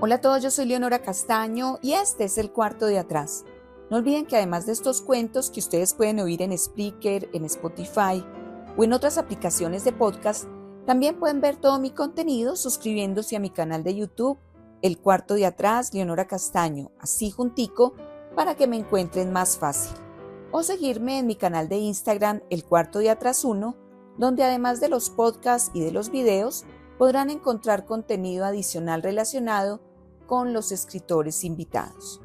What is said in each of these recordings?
Hola a todos, yo soy Leonora Castaño y este es el cuarto de atrás. No olviden que además de estos cuentos que ustedes pueden oír en Spreaker, en Spotify o en otras aplicaciones de podcast, también pueden ver todo mi contenido suscribiéndose a mi canal de YouTube, El Cuarto de Atrás, Leonora Castaño, así juntico, para que me encuentren más fácil. O seguirme en mi canal de Instagram, El Cuarto de Atrás 1, donde además de los podcasts y de los videos, podrán encontrar contenido adicional relacionado con los escritores invitados.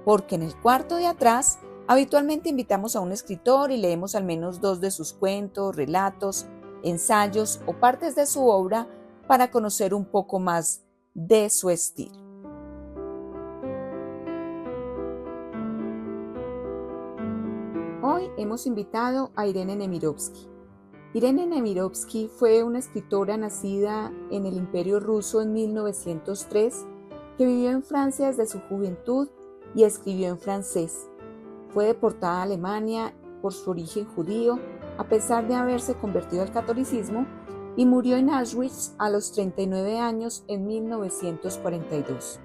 Porque en el cuarto de atrás, habitualmente invitamos a un escritor y leemos al menos 2 de sus cuentos, relatos, ensayos o partes de su obra para conocer un poco más de su estilo. Hoy hemos invitado a Irene Nemirovsky. Irene Nemirovsky fue una escritora nacida en el Imperio Ruso en 1903, que vivió en Francia desde su juventud y escribió en francés. Fue deportada a Alemania por su origen judío, a pesar de haberse convertido al catolicismo, y murió en Auschwitz a los 39 años en 1942.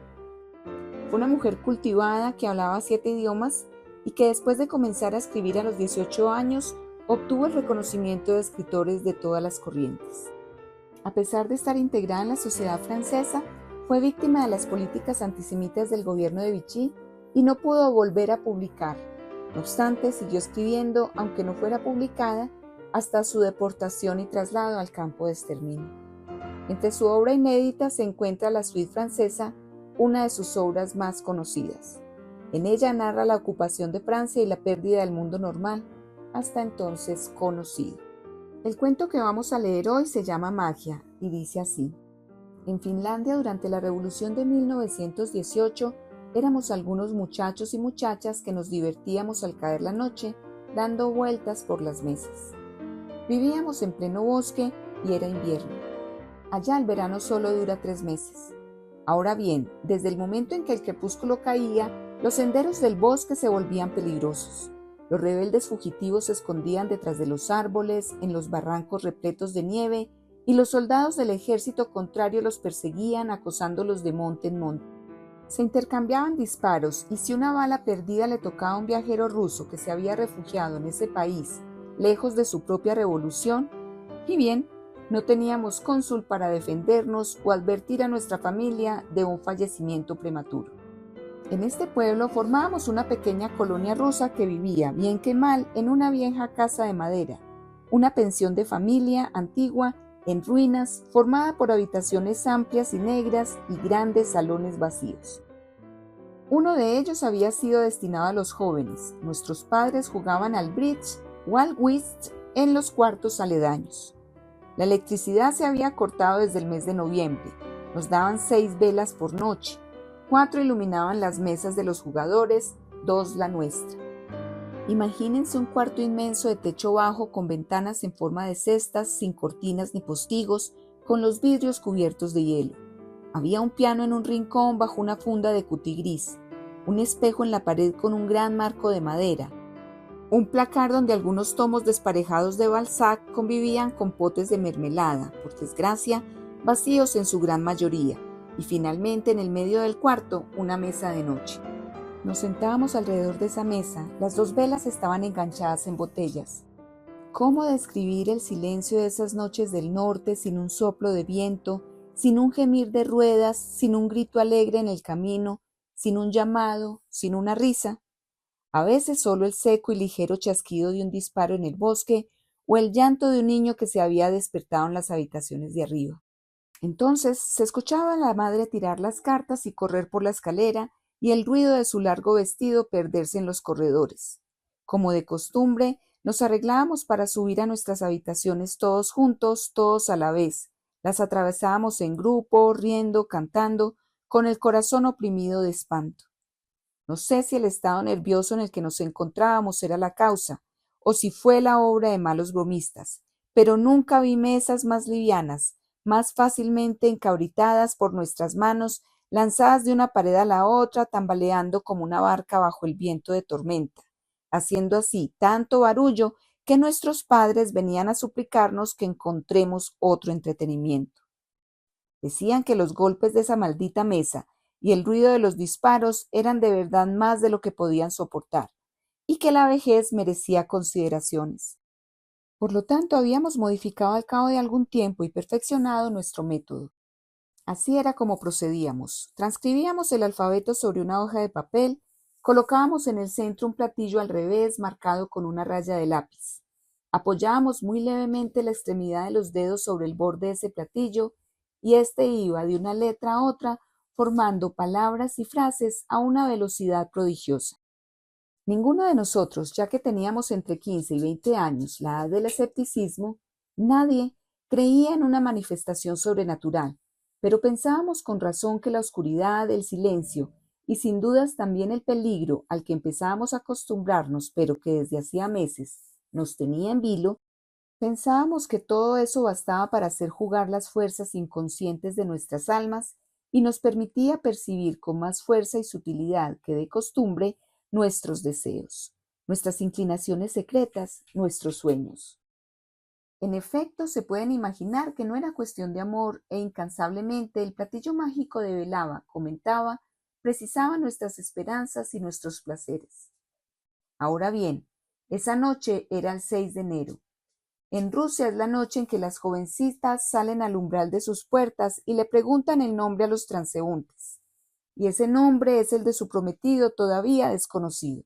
Fue una mujer cultivada que hablaba 7 idiomas y que después de comenzar a escribir a los 18 años, obtuvo el reconocimiento de escritores de todas las corrientes. A pesar de estar integrada en la sociedad francesa, fue víctima de las políticas antisemitas del gobierno de Vichy y no pudo volver a publicar. No obstante, siguió escribiendo, aunque no fuera publicada, hasta su deportación y traslado al campo de exterminio. Entre su obra inédita se encuentra La Suite francesa, una de sus obras más conocidas. En ella narra la ocupación de Francia y la pérdida del mundo normal, hasta entonces conocido. El cuento que vamos a leer hoy se llama Magia y dice así. En Finlandia, durante la Revolución de 1918, éramos algunos muchachos y muchachas que nos divertíamos al caer la noche dando vueltas por las mesas. Vivíamos en pleno bosque y era invierno. Allá el verano solo dura 3 meses. Ahora bien, desde el momento en que el crepúsculo caía, los senderos del bosque se volvían peligrosos. Los rebeldes fugitivos se escondían detrás de los árboles, en los barrancos repletos de nieve, y los soldados del ejército contrario los perseguían, acosándolos de monte en monte. Se intercambiaban disparos, y si una bala perdida le tocaba a un viajero ruso que se había refugiado en ese país, lejos de su propia revolución, y bien, no teníamos cónsul para defendernos o advertir a nuestra familia de un fallecimiento prematuro. En este pueblo formábamos una pequeña colonia rusa que vivía, bien que mal, en una vieja casa de madera, una pensión de familia antigua en ruinas, formada por habitaciones amplias y negras y grandes salones vacíos. Uno de ellos había sido destinado a los jóvenes. Nuestros padres jugaban al bridge o al whist en los cuartos aledaños. La electricidad se había cortado desde el mes de noviembre. Nos daban 6 velas por noche. 4 iluminaban las mesas de los jugadores, 2 la nuestra. Imagínense un cuarto inmenso de techo bajo con ventanas en forma de cestas, sin cortinas ni postigos, con los vidrios cubiertos de hielo. Había un piano en un rincón bajo una funda de cutí gris, un espejo en la pared con un gran marco de madera, un placar donde algunos tomos desparejados de Balzac convivían con potes de mermelada, por desgracia, vacíos en su gran mayoría, y finalmente en el medio del cuarto una mesa de noche. Nos sentábamos alrededor de esa mesa, las 2 velas estaban enganchadas en botellas. ¿Cómo describir el silencio de esas noches del norte sin un soplo de viento, sin un gemir de ruedas, sin un grito alegre en el camino, sin un llamado, sin una risa? A veces solo el seco y ligero chasquido de un disparo en el bosque o el llanto de un niño que se había despertado en las habitaciones de arriba. Entonces se escuchaba a la madre tirar las cartas y correr por la escalera y el ruido de su largo vestido perderse en los corredores. Como de costumbre, nos arreglábamos para subir a nuestras habitaciones todos juntos, todos a la vez. Las atravesábamos en grupo, riendo, cantando, con el corazón oprimido de espanto. No sé si el estado nervioso en el que nos encontrábamos era la causa, o si fue la obra de malos bromistas, pero nunca vi mesas más livianas, más fácilmente encabritadas por nuestras manos, lanzadas de una pared a la otra, tambaleando como una barca bajo el viento de tormenta, haciendo así tanto barullo que nuestros padres venían a suplicarnos que encontremos otro entretenimiento. Decían que los golpes de esa maldita mesa, y el ruido de los disparos eran de verdad más de lo que podían soportar, y que la vejez merecía consideraciones. Por lo tanto, habíamos modificado al cabo de algún tiempo y perfeccionado nuestro método. Así era como procedíamos. Transcribíamos el alfabeto sobre una hoja de papel, colocábamos en el centro un platillo al revés marcado con una raya de lápiz. Apoyábamos muy levemente la extremidad de los dedos sobre el borde de ese platillo y éste iba de una letra a otra formando palabras y frases a una velocidad prodigiosa. Ninguno de nosotros, ya que teníamos entre 15 y 20 años, la edad del escepticismo, nadie creía en una manifestación sobrenatural, pero pensábamos con razón que la oscuridad, el silencio y sin dudas también el peligro al que empezábamos a acostumbrarnos, pero que desde hacía meses nos tenía en vilo, pensábamos que todo eso bastaba para hacer jugar las fuerzas inconscientes de nuestras almas y nos permitía percibir con más fuerza y sutilidad que de costumbre nuestros deseos, nuestras inclinaciones secretas, nuestros sueños. En efecto, se pueden imaginar que no era cuestión de amor e incansablemente el platillo mágico develaba, comentaba, precisaba nuestras esperanzas y nuestros placeres. Ahora bien, esa noche era el 6 de enero. En Rusia es la noche en que las jovencitas salen al umbral de sus puertas y le preguntan el nombre a los transeúntes, y ese nombre es el de su prometido todavía desconocido.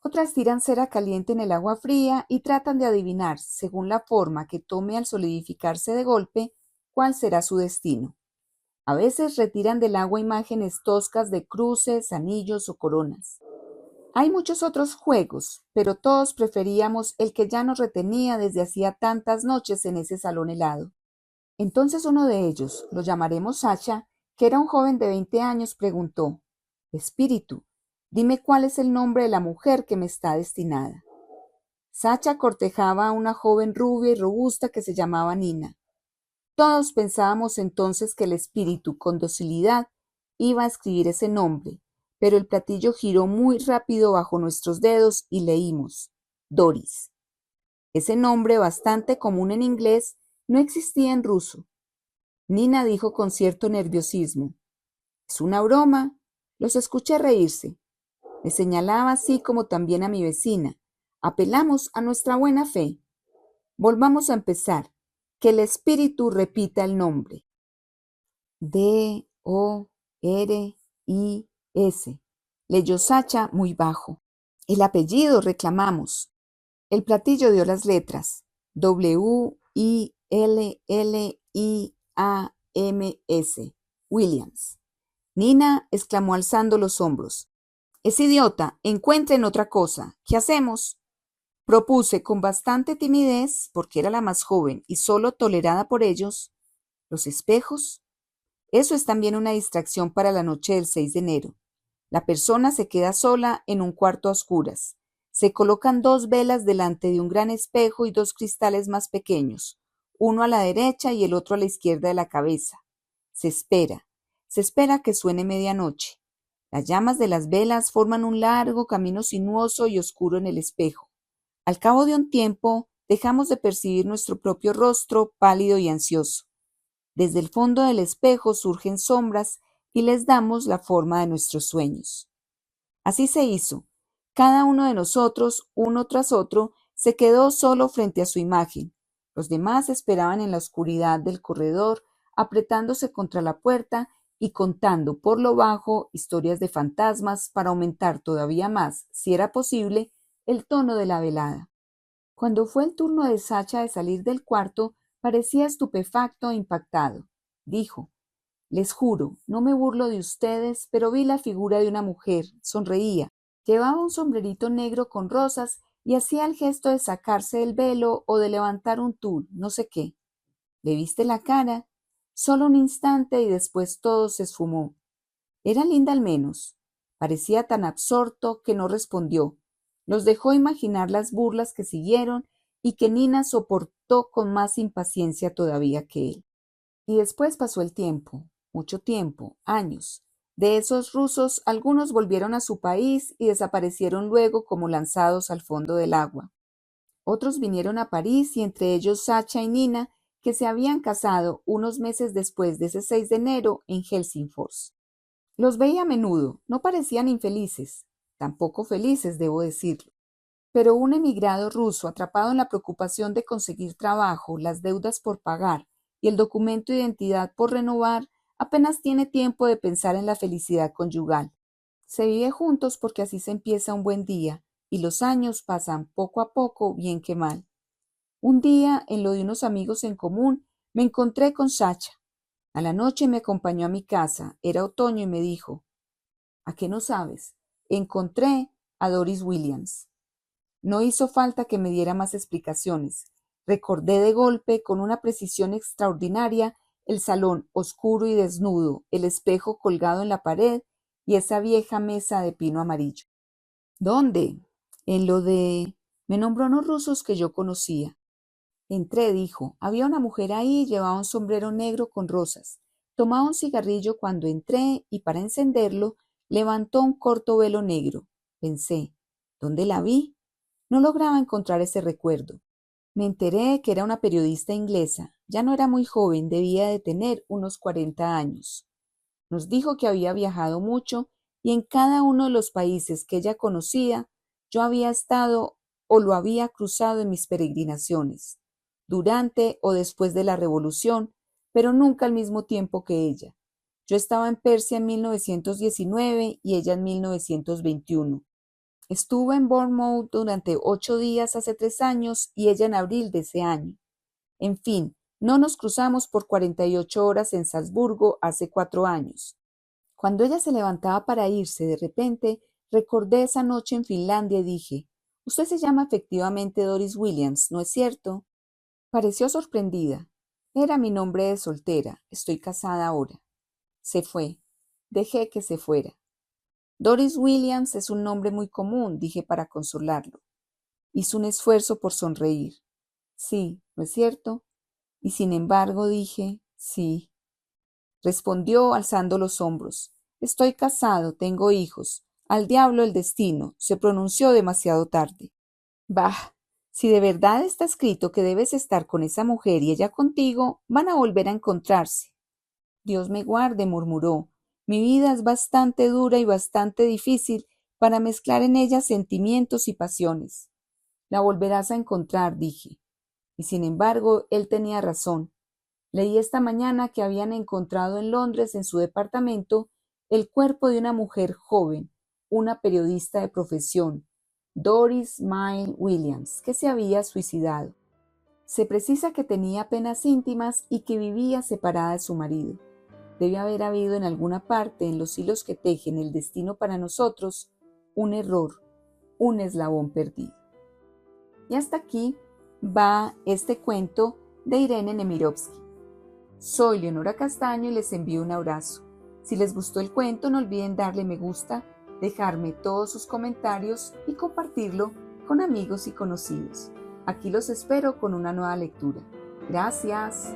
Otras tiran cera caliente en el agua fría y tratan de adivinar, según la forma que tome al solidificarse de golpe, cuál será su destino. A veces retiran del agua imágenes toscas de cruces, anillos o coronas. Hay muchos otros juegos, pero todos preferíamos el que ya nos retenía desde hacía tantas noches en ese salón helado. Entonces uno de ellos, lo llamaremos Sacha, que era un joven de 20 años, preguntó: Espíritu, dime cuál es el nombre de la mujer que me está destinada. Sacha cortejaba a una joven rubia y robusta que se llamaba Nina. Todos pensábamos entonces que el espíritu, con docilidad, iba a escribir ese nombre, pero el platillo giró muy rápido bajo nuestros dedos y leímos: Doris. Ese nombre, bastante común en inglés, no existía en ruso. Nina dijo con cierto nerviosismo: «Es una broma». Los escuché reírse. Me señalaba así como también a mi vecina. Apelamos a nuestra buena fe. Volvamos a empezar. Que el espíritu repita el nombre. D-O-R-I-S. Leyó Sacha muy bajo. El apellido, reclamamos. El platillo dio las letras. W-I-L-L-I-A-M-S. Williams. Nina exclamó alzando los hombros: «Es idiota, encuentren otra cosa. ¿Qué hacemos?». Propuse con bastante timidez, porque era la más joven y solo tolerada por ellos: «¿Los espejos?». Eso es también una distracción para la noche del 6 de enero. La persona se queda sola en un cuarto a oscuras. Se colocan 2 velas delante de un gran espejo y 2 cristales más pequeños, uno a la derecha y el otro a la izquierda de la cabeza. Se espera que suene medianoche. Las llamas de las velas forman un largo camino sinuoso y oscuro en el espejo. Al cabo de un tiempo, dejamos de percibir nuestro propio rostro pálido y ansioso. Desde el fondo del espejo surgen sombras y les damos la forma de nuestros sueños. Así se hizo. Cada uno de nosotros, uno tras otro, se quedó solo frente a su imagen. Los demás esperaban en la oscuridad del corredor, apretándose contra la puerta y contando por lo bajo historias de fantasmas para aumentar todavía más, si era posible, el tono de la velada. Cuando fue el turno de Sacha de salir del cuarto, parecía estupefacto e impactado. Dijo: «Les juro, no me burlo de ustedes, pero vi la figura de una mujer, sonreía, llevaba un sombrerito negro con rosas y hacía el gesto de sacarse el velo o de levantar un tul, no sé qué. ¿Le viste la cara?». Solo un instante y después todo se esfumó. Era linda al menos. Parecía tan absorto que no respondió. Los dejó imaginar las burlas que siguieron y que Nina soportó con más impaciencia todavía que él. Y después pasó el tiempo, mucho tiempo, años. De esos rusos, algunos volvieron a su país y desaparecieron luego como lanzados al fondo del agua. Otros vinieron a París y entre ellos Sacha y Nina, que se habían casado unos meses después de ese 6 de enero en Helsingfors. Los veía a menudo, no parecían infelices, tampoco felices, debo decirlo. Pero un emigrado ruso atrapado en la preocupación de conseguir trabajo, las deudas por pagar y el documento de identidad por renovar, apenas tiene tiempo de pensar en la felicidad conyugal. Se vive juntos porque así se empieza un buen día y los años pasan poco a poco, bien que mal. Un día, en lo de unos amigos en común, me encontré con Sacha. A la noche me acompañó a mi casa, era otoño y me dijo, ¿a qué no sabes? Encontré a Doris Williams. No hizo falta que me diera más explicaciones. Recordé de golpe, con una precisión extraordinaria, el salón oscuro y desnudo, el espejo colgado en la pared y esa vieja mesa de pino amarillo. ¿Dónde? En lo de... Me nombró unos rusos que yo conocía. Entré, dijo. Había una mujer ahí, llevaba un sombrero negro con rosas. Tomaba un cigarrillo cuando entré y para encenderlo levantó un corto velo negro. Pensé, ¿dónde la vi? No lograba encontrar ese recuerdo. Me enteré que era una periodista inglesa. Ya no era muy joven, debía de tener unos 40 años. Nos dijo que había viajado mucho y en cada uno de los países que ella conocía, yo había estado o lo había cruzado en mis peregrinaciones, durante o después de la Revolución, pero nunca al mismo tiempo que ella. Yo estaba en Persia en 1919 y ella en 1921. Estuve en Bournemouth durante 8 días hace 3 años y ella en abril de ese año. En fin, no nos cruzamos por 48 horas en Salzburgo hace 4 años. Cuando ella se levantaba para irse, de repente recordé esa noche en Finlandia y dije, usted se llama efectivamente Doris Williams, ¿no es cierto? Pareció sorprendida. Era mi nombre de soltera, estoy casada ahora. Se fue. Dejé que se fuera. Doris Williams es un nombre muy común, dije para consolarlo. Hizo un esfuerzo por sonreír. Sí, ¿no es cierto? Y sin embargo dije, sí. Respondió alzando los hombros. Estoy casado, tengo hijos. Al diablo el destino. Se pronunció demasiado tarde. Bah, si de verdad está escrito que debes estar con esa mujer y ella contigo, van a volver a encontrarse. Dios me guarde, murmuró. Mi vida es bastante dura y bastante difícil para mezclar en ella sentimientos y pasiones. La volverás a encontrar, dije. Y sin embargo, él tenía razón. Leí esta mañana que habían encontrado en Londres, en su departamento, el cuerpo de una mujer joven, una periodista de profesión, Doris Mayne Williams, que se había suicidado. Se precisa que tenía penas íntimas y que vivía separada de su marido. Debe haber habido en alguna parte, en los hilos que tejen el destino para nosotros, un error, un eslabón perdido. Y hasta aquí va este cuento de Irene Nemirovsky. Soy Leonora Castaño y les envío un abrazo. Si les gustó el cuento, no olviden darle me gusta, dejarme todos sus comentarios y compartirlo con amigos y conocidos. Aquí los espero con una nueva lectura. Gracias.